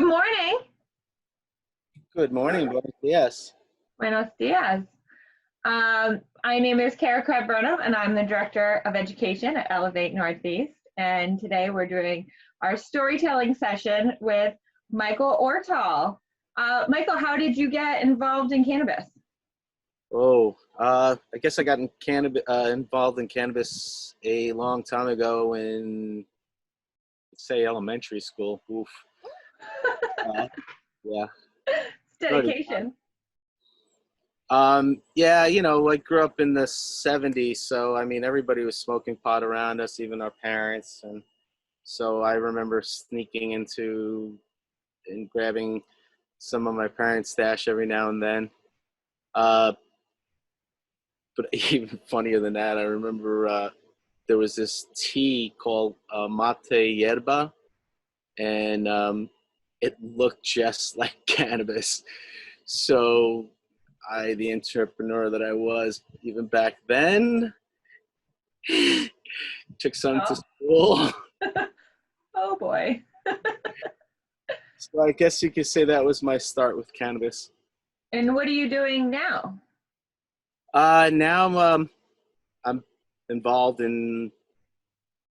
Good morning. Good morning, buenos dias. Buenos dias. My name is Cara and I'm the Director of Education at Elevate Northeast. And today we're doing our storytelling session with Michael Ortoll. Michael, how did you get involved in cannabis? I guess I got involved in cannabis a long time ago in, say, elementary school. Oof. Yeah. It's dedication. Yeah, I grew up in the 70s, so I mean, everybody was smoking pot around us, even our parents. And so I remember sneaking into and grabbing some of my parents' stash every now and then. But even funnier than that, I remember there was this tea called mate yerba, and it looked just like cannabis. So the entrepreneur that I was, even back then, took some to school. Oh boy. So I guess you could say that was my start with cannabis. And what are you doing now? Now I'm involved in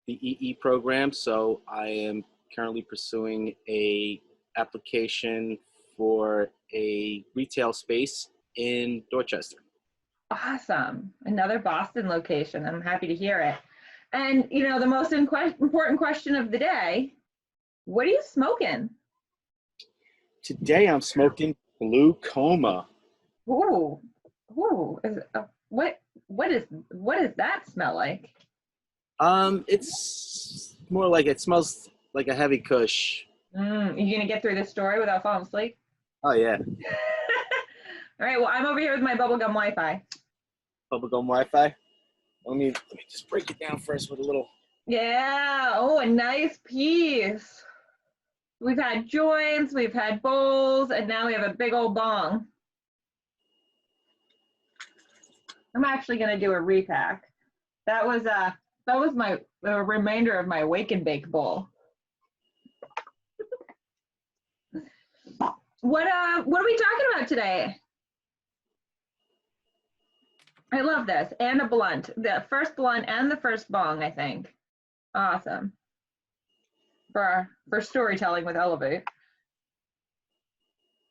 the EE program, so I am currently pursuing a application for a retail space in Dorchester. Awesome. Another Boston location. I'm happy to hear it. And the most important question of the day, what are you smoking? Today I'm smoking Blue Coma. Ooh. What does that smell like? It's more like it smells like a heavy kush. You gonna get through this story without falling asleep? Oh yeah. All right. Well, I'm over here with my bubblegum Wi-Fi. Bubblegum Wi-Fi. Let me just break it down first with a little. Yeah. Oh, a nice piece. We've had joints, we've had bowls, and now we have a big old bong. I'm actually gonna do a repack. That was my remainder of my wake and bake bowl. What are we talking about today? I love this. And a blunt. The first blunt and the first bong, I think. Awesome. For storytelling with Elevate.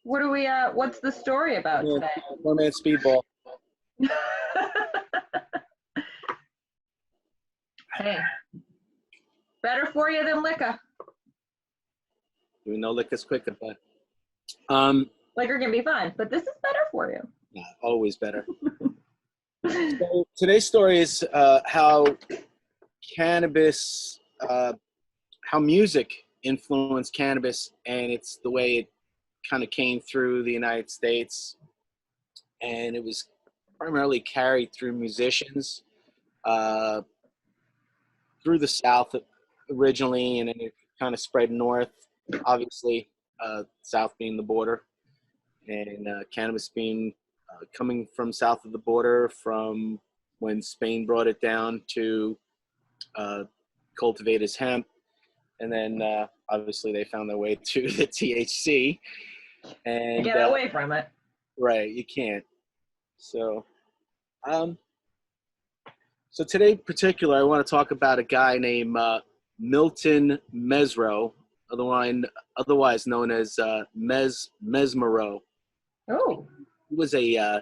What's the story about today? One-man speedball. Hey. Better for you than liquor. We know liquor's quicker, but liquor can be fun, but this is better for you. Yeah, always better. So today's story is how cannabis, how music influenced cannabis, and it's the way it kind of came through the United States, and it was primarily carried through musicians through the South originally, and then it kind of spread north, obviously, South being the border, and cannabis being coming from south of the border from when Spain brought it down to cultivate as hemp. And then obviously they found their way to the THC. And get away from it. Right, you can't. So, so today in particular, I want to talk about a guy named Milton Mesro, otherwise known as Mesmero. Oh. He was a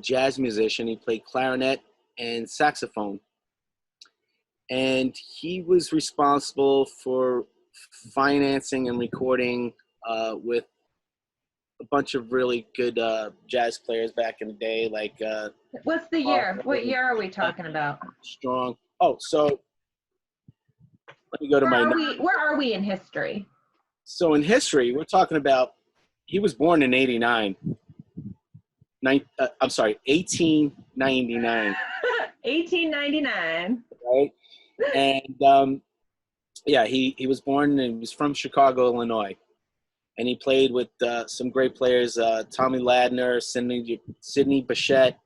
jazz musician. He played clarinet and saxophone. And he was responsible for financing and recording with a bunch of really good jazz players back in the day. Like, what's the year? What year are we talking about? Strong. Oh, so let me go to where are we in history? So in history, we're talking about, he was born in 89. I'm sorry, 1899. 1899. Right? And yeah, he was born and he was from Chicago, Illinois. And he played with some great players, Tommy Ladner, Sidney Bechet,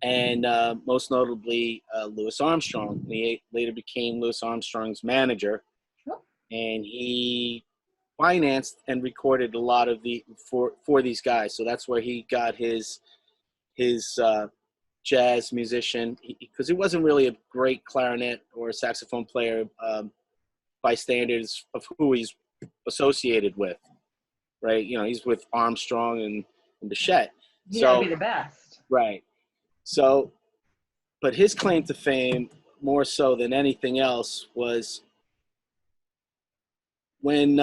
and most notably Louis Armstrong. And he later became Louis Armstrong's manager. Oh. And he financed and recorded a lot of for these guys. So that's where he got his jazz musician, because he wasn't really a great clarinet or saxophone player by standards of who he's associated with, right? You know, he's with Armstrong and Bichette. He had to So, be the best. right. So, but his claim to fame, more so than anything else, was when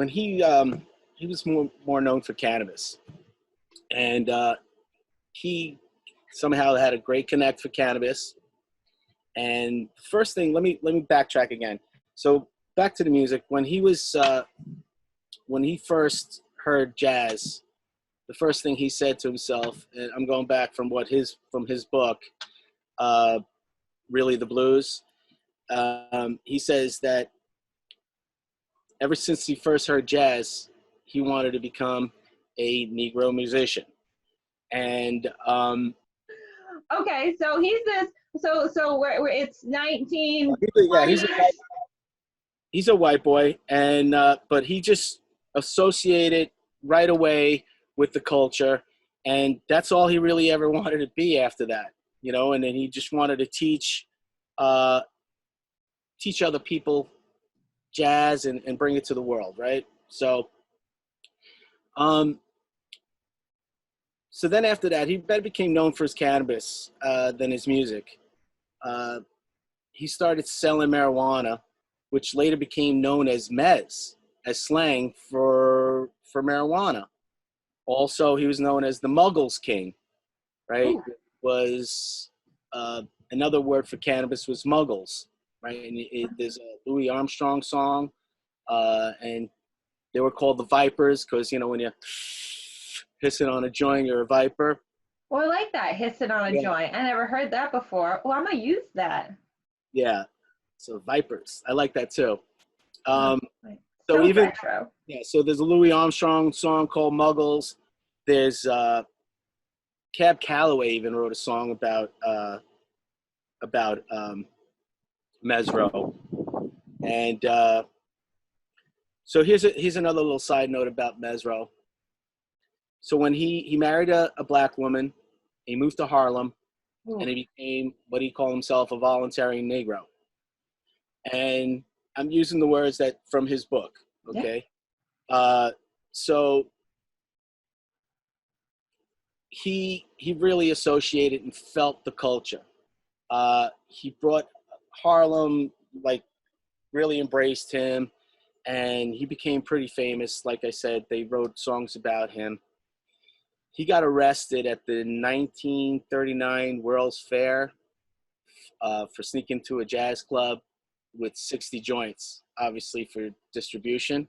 he was more known for Cannabis, and he somehow had a great connect for Cannabis. And first thing, let me backtrack again. So back to the music. When he first heard jazz, the first thing he said to himself, and I'm going back from his book, Really the Blues. He says that ever since he first heard jazz, he wanted to become a Negro musician. And Okay, so he's this. So it's 19. yeah, he's a white boy, and but he just associated right away with the culture, and that's all he really ever wanted to be after that, you know. And then he just wanted to uh, teach other people jazz and bring it to the world, right? So, um, so then after that, he better became known for his cannabis than his music. Uh, he started selling marijuana, which later became known as mez, as slang for marijuana. Also, he was known as the Muggles King, right? Ooh. Was another word for cannabis was Muggles, right? And there's a Louis Armstrong song, and they were called the Vipers because, you know, when you're hissing on a joint, you're a viper. Well, I like that, hissing on a Yeah. joint. I never heard that before. Well, I'm gonna use that. Yeah. So Vipers, I like that too. Oh, So so even retro. yeah, so there's a Louis Armstrong song called Muggles. There's Cab Calloway even wrote a song about Mesro, and so here's another little side note about Mesro. So when he married a black woman, he moved to Harlem, Ooh. and he became what he called himself, a voluntary Negro. And I'm using the words that from his book, okay? Yeah. So he really associated and felt the culture. He brought Harlem, like, really embraced him, and he became pretty famous. Like I said, they wrote songs about him. He got arrested at the 1939 World's Fair for sneaking to a jazz club with 60 joints, obviously for distribution.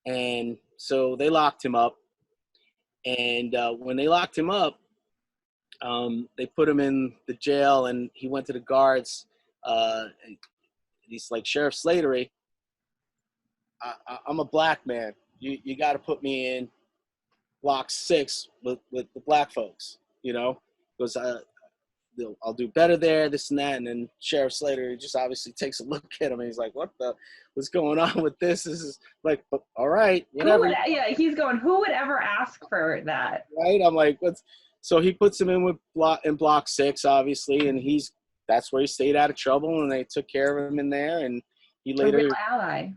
And so they locked him up. And when they locked him up, they put him in the jail, and he went to the guards. And he's like, Sheriff Slattery, I'm a black man. You got to put me in block 6 with the black folks, you know, because I'll do better there, this and that. And then Sheriff Slattery just obviously takes a look at him, and he's like, what's going on with this? This is like, all right, whatever. Yeah, he's going, who would ever ask for that? Right? I'm like, what's, so he puts him in block 6, obviously, and that's where he stayed out of trouble, and they took care of him in there. And he A later, real ally.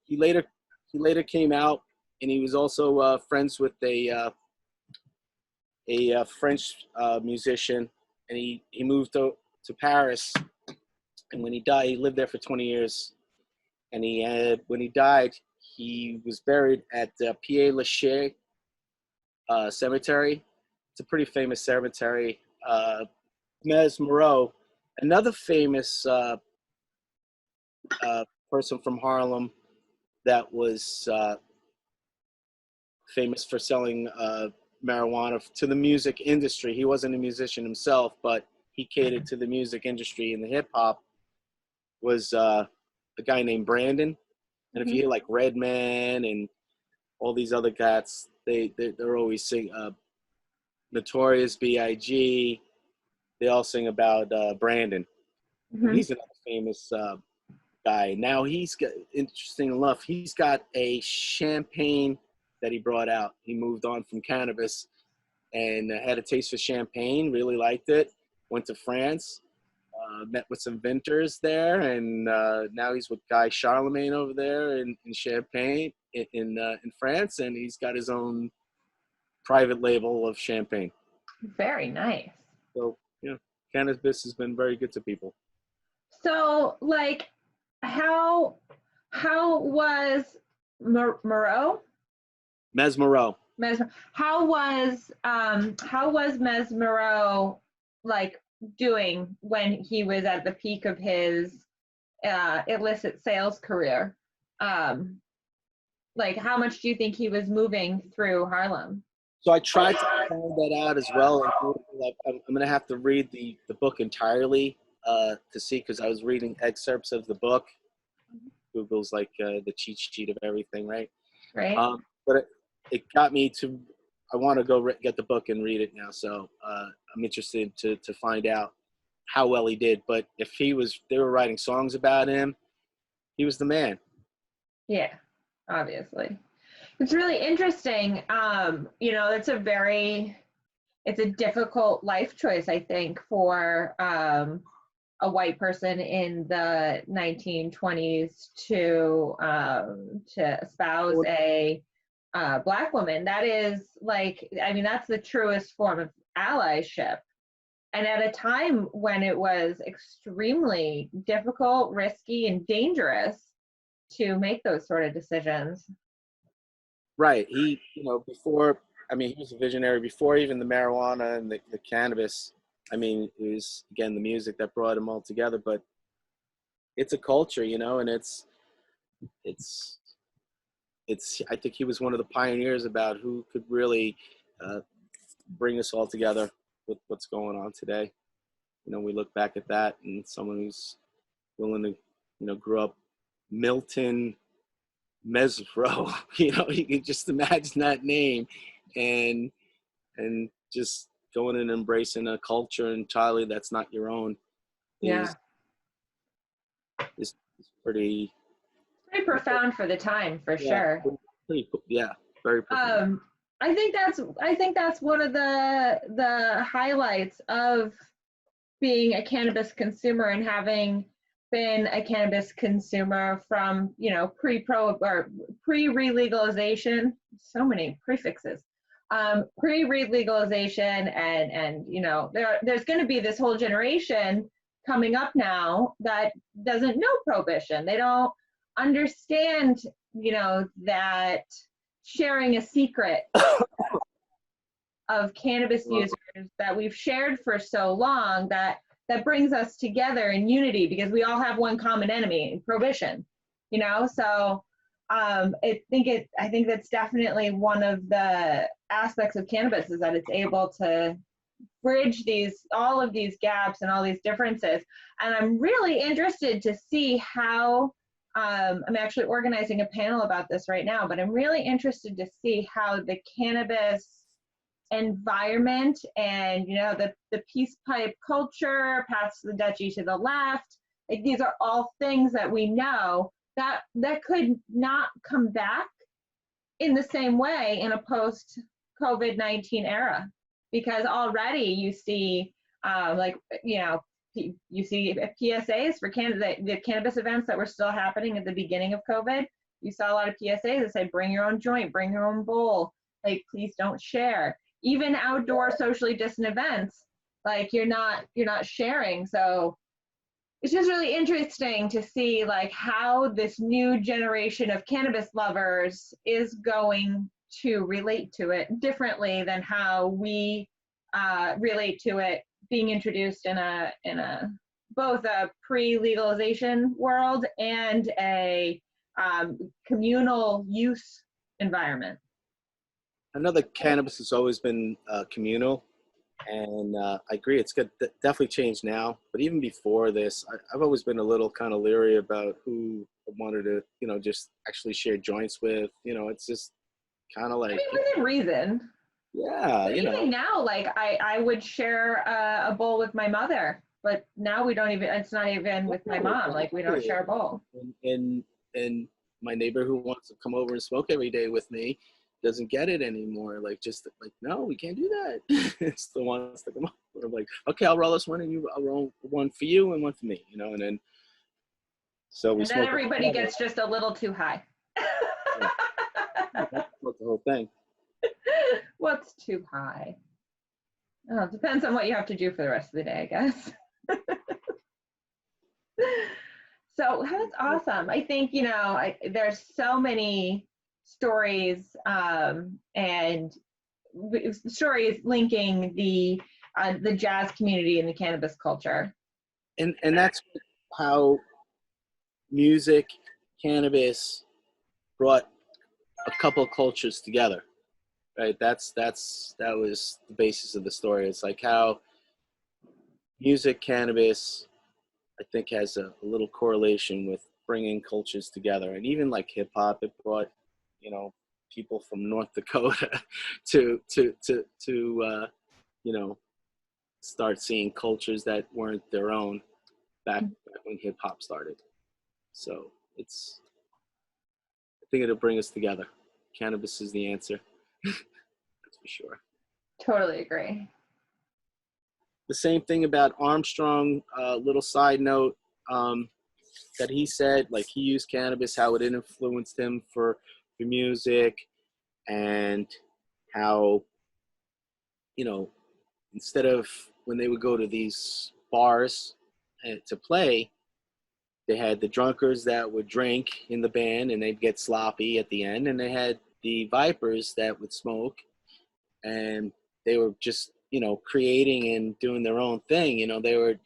he later came out, and he was also friends with a French musician, and he moved to Paris. And when he died, he lived there for 20 years. And when he died, he was buried at Père Lachaise cemetery. It's a pretty famous cemetery. Mez Moreau, another famous person from Harlem that was famous for selling marijuana to the music industry. He wasn't a musician himself, but he catered to the music industry and the hip hop. Was a guy named Brandon. And if you hear like Redman and all these other cats, they're always sing Notorious B.I.G. They all sing about Brandon. Mm-hmm. He's another famous guy. Now he's got, interesting enough, he's got a champagne that he brought out. He moved on from cannabis and had a taste for champagne, really liked it, went to France, met with some vintners there, and now he's with Guy Charlemagne over there in Champagne in France, and he's got his own private label of champagne. Very nice. So, cannabis has been very good to people. So, like, how was Moreau? Mesmero. How was Mesmero like doing when he was at the peak of his illicit sales career? Like, how much do you think he was moving through Harlem? So I tried to find that out as well. I'm going to have to read the book entirely to see, because I was reading excerpts of the book. Google's like the cheat sheet of everything, right? Right. But it got me to, I want to go get the book and read it now. So I'm interested to find out how well he did. But if they were writing songs about him, he was the man. Yeah, obviously. It's really interesting. It's a difficult life choice, I think, for a white person in the 1920s to espouse a Black woman. That is that's the truest form of allyship. And at a time when it was extremely difficult, risky, and dangerous to make those sort of decisions. Right. He was a visionary before even the marijuana and the cannabis. It was, again, the music that brought them all together, but it's a culture, and it's, I think he was one of the pioneers about who could really bring us all together with what's going on today. We look back at that, and someone who's willing to, grew up Milton Mesro, you can just imagine that name, and just going and embracing a culture entirely that's not your own is pretty profound for the time, for sure. Very profound. I think that's one of the highlights of being a cannabis consumer and having been a cannabis consumer from pre-legalization. So many prefixes. Pre-legalization and there's going to be this whole generation coming up now that doesn't know prohibition. They don't understand that sharing a secret of cannabis users that we've shared for so long that brings us together in unity, because we all have one common enemy, prohibition. So I think that's definitely one of the aspects of cannabis, is that it's able to bridge all of these gaps and all these differences. And I'm really interested to see how I'm actually organizing a panel about this right now, but I'm really interested to see how the cannabis environment and the peace pipe culture, pass the duchy to the left, like these are all things that we know that could not come back in the same way in a post COVID-19 era, because already you see you see PSAs for the cannabis events that were still happening at the beginning of COVID. You saw a lot of PSAs that say, bring your own joint, bring your own bowl, like please don't share. Even outdoor socially distant events, like you're not sharing. So it's just really interesting to see like how this new generation of cannabis lovers is going to relate to it differently than how we relate to it being introduced in a both a pre-legalization world and a communal use environment. I know that cannabis has always been communal, and I agree. It's good. Definitely changed now, but even before this, I've always been a little kind of leery about who I wanted to, just actually share joints with. It's just kind of like within reason. Yeah, but even now, like I would share a bowl with my mother, but now we don't even, it's not even with my mom, like we don't share a bowl. And my neighbor who wants to come over and smoke every day with me doesn't get it anymore. Like, just like, no, we can't do that. Still wants to come over. I'm like, okay, I'll roll this one, and I'll roll one for you and one for me, and then so we And then smoke. everybody gets just a little too high. That's the whole thing. What's too high? Oh, it depends on what you have to do for the rest of the day, I guess. So that's awesome. I think, there's so many stories and stories linking the jazz community and the cannabis culture. And that's how music, cannabis brought a couple of cultures together, right? That was the basis of the story. It's like how music, cannabis, I think, has a little correlation with bringing cultures together. And even like hip hop, it brought, people from North Dakota to start seeing cultures that weren't their own back when hip hop started. So I think it'll bring us together. Cannabis is the answer. That's for sure. Totally agree. The same thing about Armstrong, little side note, that he said, like, he used cannabis, how it influenced him for music, and how, instead of when they would go to these bars to play, they had the drunkards that would drink in the band and they'd get sloppy at the end, and they had the vipers that would smoke, and they were just, creating and doing their own thing. They were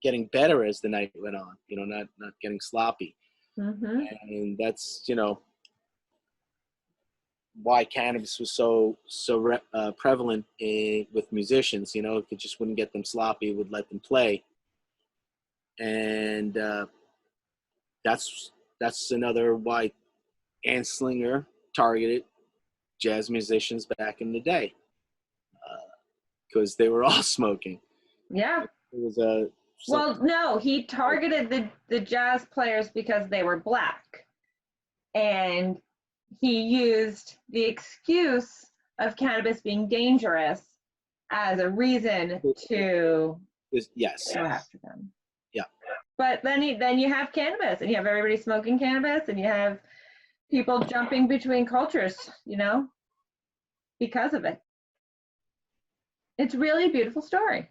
getting better as the night went on, not getting sloppy. Mm-hmm. And that's, why cannabis was so prevalent with musicians. It just wouldn't get them sloppy, would let them play. And that's another why Anslinger targeted jazz musicians back in the day, because they were all smoking. Yeah. It was well, no, he targeted the jazz players because they were Black, and he used the excuse of cannabis being dangerous as a reason to yes, go after them. Yeah. But then you have cannabis, and you have everybody smoking cannabis, and you have people jumping between cultures, because of it. It's really a beautiful story.